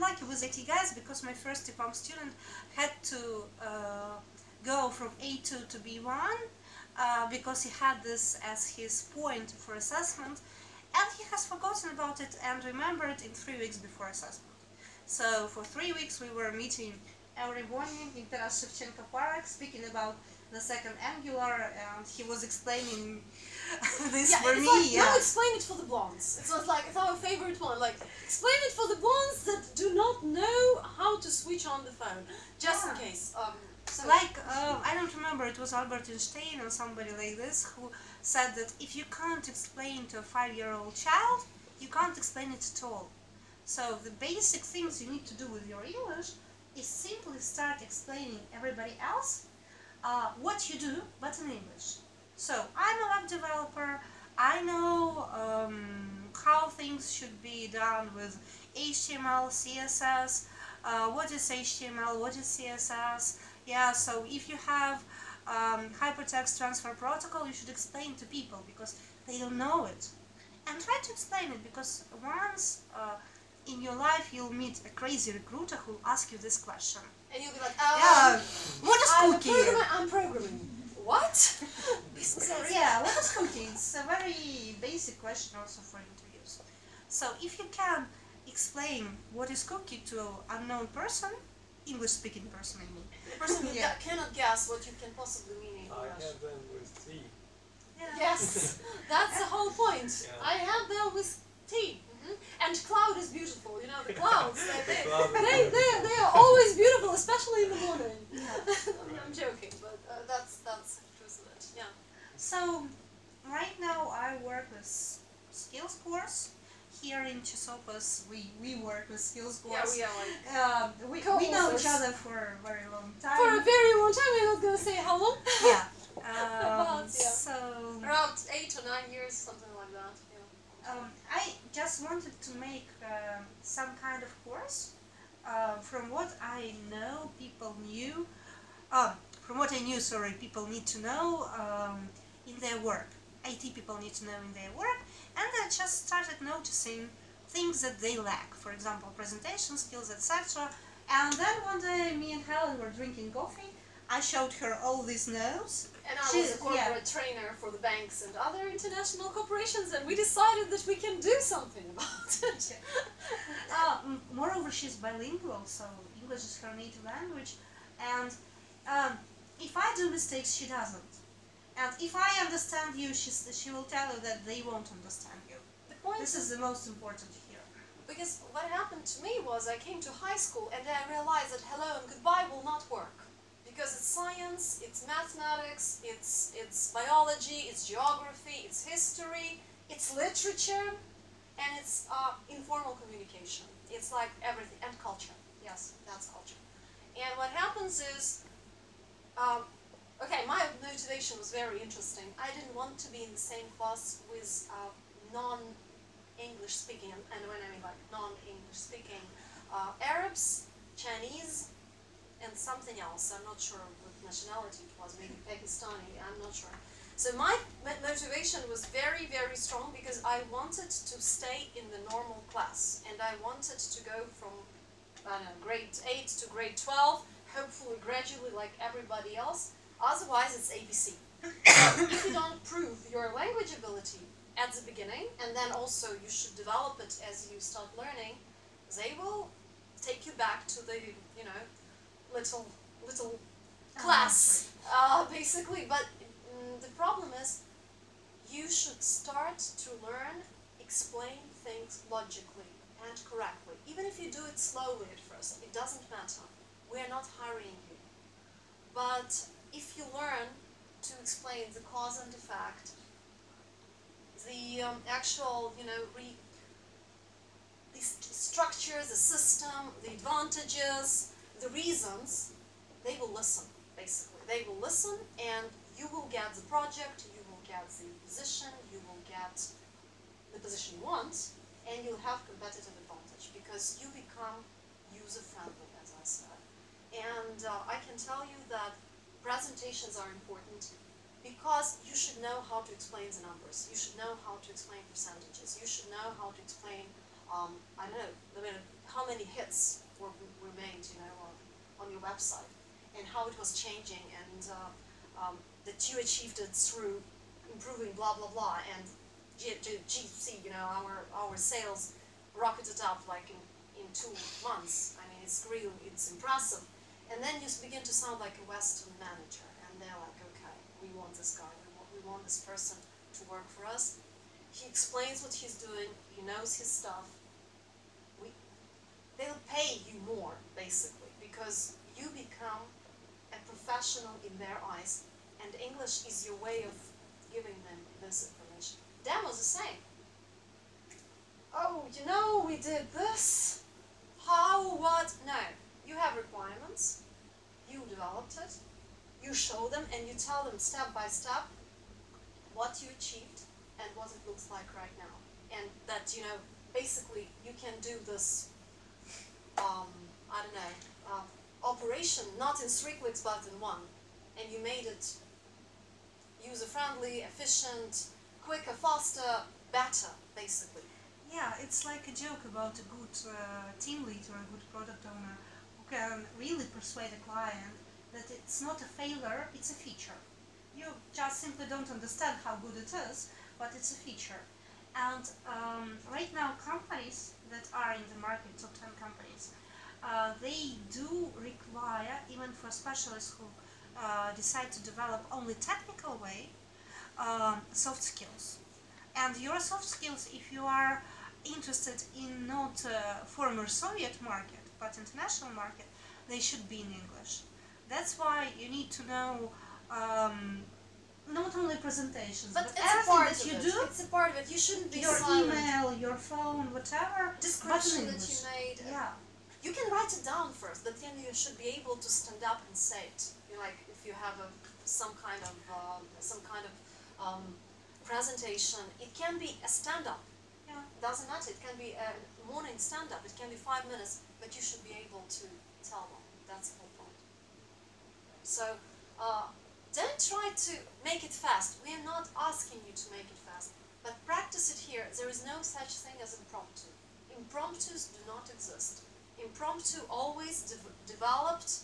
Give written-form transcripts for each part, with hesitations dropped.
lucky with IT guys because my first diploma student had to go from A2 to B1 because he had this as his point for assessment, and he has forgotten about it and remembered in 3 weeks before assessment. So for 3 weeks we were meeting every morning in Taras Shevchenko Park, speaking about the second angular, and he was explaining this for me. Like, no, explain it for the blondes. It's not like, it's our favorite one, like, explain it for the blondes that do not know how to switch on the phone, just in case. So like, I don't remember, it was Albert Einstein or somebody like this who said that if you can't explain to a 5-year-old child, you can't explain it at all. So the basic things you need to do with your English is simply start explaining everybody else what you do, but in English. So I'm a web developer, I know how things should be done with HTML, CSS, what is HTML, what is CSS. Yeah, so if you have hypertext transfer protocol, you should explain to people because they don't know it. And try to explain it because once in your life you'll meet a crazy recruiter who will ask you this question. And you'll be like, yeah, what is cookie? I'm programming. What? Yeah, what is cookie? It's a very basic question also for interviews. So if you can explain what is cookie to an unknown person, English-speaking person, I mean. The person who cannot guess what you can possibly mean in English. I have them with tea. Yeah. Yes, that's the whole point. Yeah. I have them with tea. And cloud is beautiful, you know, the clouds, they are always beautiful, especially in the morning. Yeah. I'm joking, but that's true to it, yeah. So, right now I work with Skills Course. Here in Chasopys, we work with Skills Course. Yeah, we are like we know each other for a very long time. For a very long time, we're not going to say how long. Yeah. So around 8 or 9 years, something like that. I just wanted to make some kind of course. From what I know, people knew. From what I knew, sorry, people need to know in their work. IT people need to know in their work, and I just started noticing things that they lack. For example, presentation skills, etc. And then one day, me and Helen were drinking coffee. I showed her all these notes. And I was a corporate trainer for the banks and other international corporations, and we decided that we can do something about it. Moreover, she's bilingual, so English is her native language. And if I do mistakes, she doesn't. And if I understand you, she will tell you that they won't understand you. This is the most important here. Because what happened to me was I came to high school and then I realized that hello and goodbye will not work. Because it's science, it's mathematics, it's biology, it's geography, it's history, it's literature, and it's informal communication. It's like everything, and culture. Yes, that's culture. And what happens is, okay, my motivation was very interesting. I didn't want to be in the same class with non-English speaking, and when I mean like non-English speaking Arabs, Chinese, and something else. I'm not sure what nationality it was, maybe Pakistani, I'm not sure. So my motivation was very, very strong because I wanted to stay in the normal class, and I wanted to go from, I don't know, grade 8 to grade 12, hopefully gradually like everybody else. Otherwise, it's ABC. If you don't prove your language ability at the beginning, and then also you should develop it as you start learning, they will take you back to the, you know, little class, basically. But the problem is, you should start to learn, explain things logically and correctly. Even if you do it slowly at first, it doesn't matter. We are not hurrying you. But if you learn to explain the cause and effect, the actual, you know, the structure, the system, the advantages, the reasons, they will listen, basically. They will listen, and you will get the project, you will get the position, you will get the position you want, and you'll have competitive advantage because you become user-friendly, as I said. And I can tell you that presentations are important because you should know how to explain the numbers, you should know how to explain percentages, you should know how to explain, I don't know, how many hits were made, you know, on your website, and how it was changing, and that you achieved it through improving blah blah blah, and GC, you know, our sales rocketed up like in 2 months. I mean, it's impressive. And then you begin to sound like a Western manager, and they're like, okay, we want this guy, we want this person to work for us. He explains what he's doing, he knows his stuff. They'll pay you more, basically, because you become a professional in their eyes, and English is your way of giving them this information. Demo's the same. Oh, you know, we did this. How, what? No. You have requirements, you developed it, you show them, and you tell them step by step what you achieved and what it looks like right now. And that, you know, basically you can do this, I don't know, operation not in 3 clicks but in 1. And you made it user-friendly, efficient, quicker, faster, better, basically. Yeah, it's like a joke about a good team lead or a good product owner who can really persuade a client that it's not a failure, it's a feature. You just simply don't understand how good it is, but it's a feature. And right now, companies that are in the market, top 10 companies, they do require, even for specialists who decide to develop only technical way, soft skills. And your soft skills, if you are interested in not former Soviet market, but international market, they should be in English. That's why you need to know not only presentations, but everything that you do. It's a part of it. You shouldn't be your silent. Email, your phone, whatever. Description that you made. Yeah. You can write it down first, but then you should be able to stand up and say it. You know, like if you have some kind of presentation, it can be a stand-up. Yeah. Doesn't matter. It can be a morning stand-up. It can be 5 minutes, but you should be able to tell them. That's the whole point. So don't try to make it fast. We are not asking you to make it fast, but practice it here. There is no such thing as impromptu. Impromptus do not exist. Impromptu always developed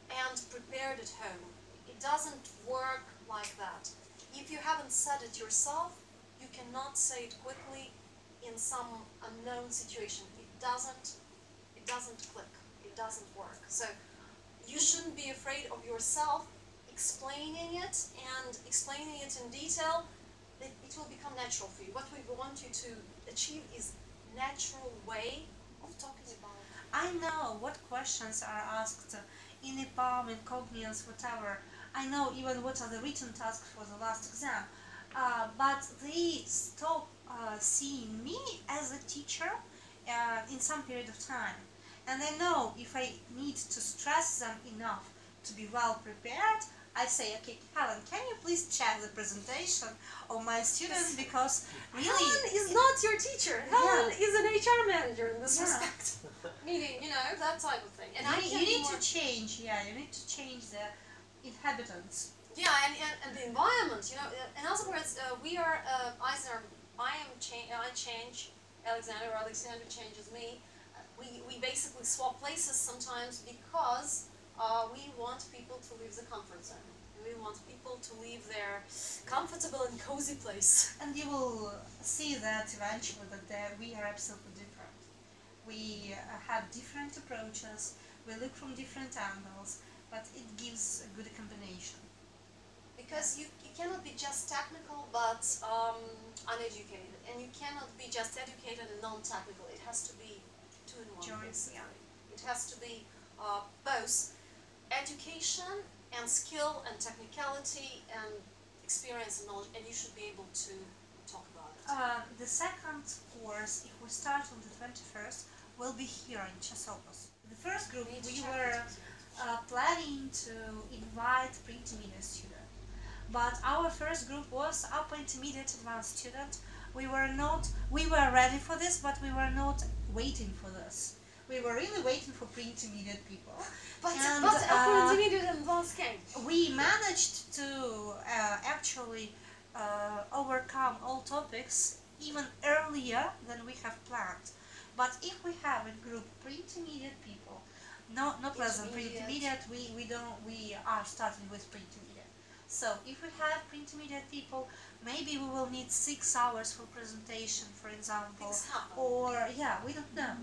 and prepared at home. It doesn't work like that. If you haven't said it yourself, you cannot say it quickly in some unknown situation. It doesn't click. It doesn't work. So you shouldn't be afraid of yourself explaining it and explaining it in detail. It will become natural for you. What we want you to achieve is natural way of talking about it. I know what questions are asked in EPAM, in Cogniance, whatever. I know even what are the written tasks for the last exam. But they stop seeing me as a teacher in some period of time. And I know if I need to stress them enough to be well prepared, I say, okay, Helen, can you please check the presentation of my students, because really... Helen is not your teacher. Helen is an HR manager in this respect. Meaning, you know, that type of thing. And you need to change, you need to change the inhabitants. Yeah, and the environment, you know. In other words, we are either I change Alexander, or Alexander changes me. We basically swap places sometimes because we want people to leave the comfort zone. We want people to leave their comfortable and cozy place. And you will see that eventually that we are absolutely different. We have different approaches, we look from different angles, but it gives a good combination. Because you cannot be just technical but uneducated, and you cannot be just educated and non-technical. It has to be two in one. Yeah. It has to be both education and skill and technicality and experience and knowledge, and you should be able to talk about it. The second course, if we start on the 21st, will be here in Chasopys. The first group, we were planning to invite pre-intermediate students. But our first group was upper intermediate advanced student. We were ready for this, but we were not waiting for this. We were really waiting for pre-intermediate people. But upper intermediate and advanced came. We managed to actually overcome all topics even earlier than we have planned. But if we have in group pre-intermediate people, not present pre-intermediate, we are starting with pre-intermediate. So if we have pre-intermediate people, maybe we will need 6 hours for presentation, for example, or yeah, we don't know.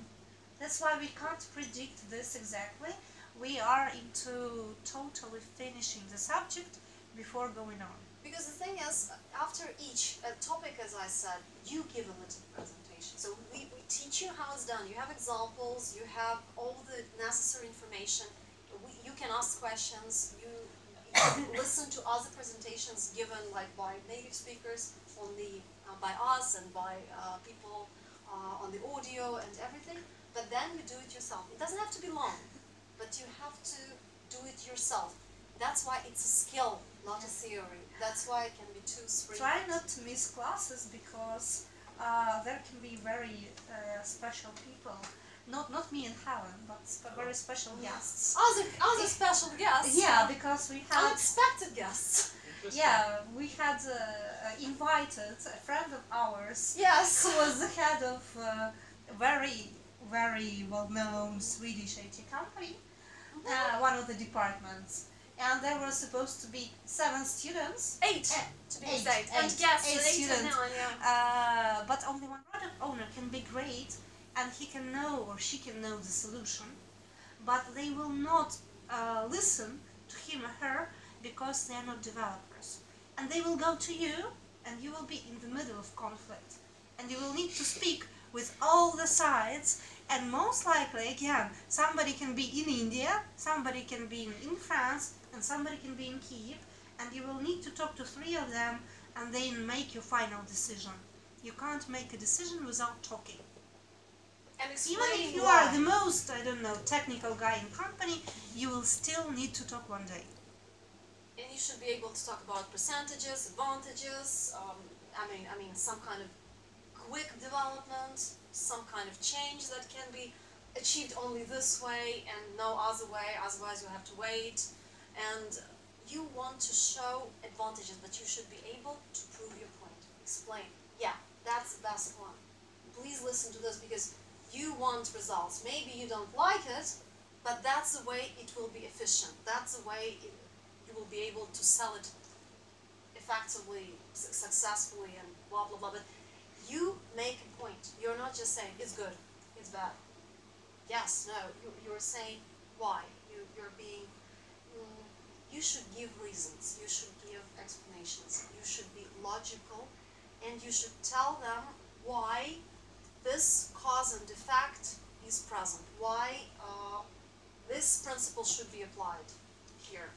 That's why we can't predict this exactly. We are into totally finishing the subject before going on. Because the thing is, after each topic, as I said, you give a little presentation. So we teach you how it's done. You have examples, you have all the necessary information. You can ask questions, you listen to other presentations given like by native speakers, by us and by people on the audio and everything. But then you do it yourself. It doesn't have to be long, but you have to do it yourself. That's why it's a skill, not a theory. That's why it can be too springy. Try not to miss classes because there can be very special people. Not me and Helen, but very special guests. Other special guests? Yeah, because we had... Unexpected guests. Yeah, we had invited a friend of ours. Yes. Who was the head of a very well-known Swedish IT company, one of the departments. And there were supposed to be 7 students. 8, to be exact. And guests, 8 students. But only one product owner can be great, and he can know or she can know the solution, but they will not listen to him or her because they are not developers. And they will go to you, and you will be in the middle of conflict. And you will need to speak with all the sides, and most likely, again, somebody can be in India, somebody can be in France, and somebody can be in Kyiv, and you will need to talk to 3 of them and then make your final decision. You can't make a decision without talking. And even if you are the most, I don't know, technical guy in company, you will still need to talk one day. And you should be able to talk about percentages, advantages, I mean some kind of quick development, some kind of change that can be achieved only this way and no other way, otherwise you have to wait. And you want to show advantages, but you should be able to prove your point, explain. Yeah, that's the best one. Please listen to this because you want results. Maybe you don't like it, but that's the way it will be efficient. That's the way you will be able to sell it effectively, successfully, and blah, blah, blah. But you make a point. You're not just saying, it's good, it's bad. Yes, no, you're saying why. You're being, you should give reasons. You should give explanations. You should be logical, and you should tell them why this cause and effect is present, why this principle should be applied here.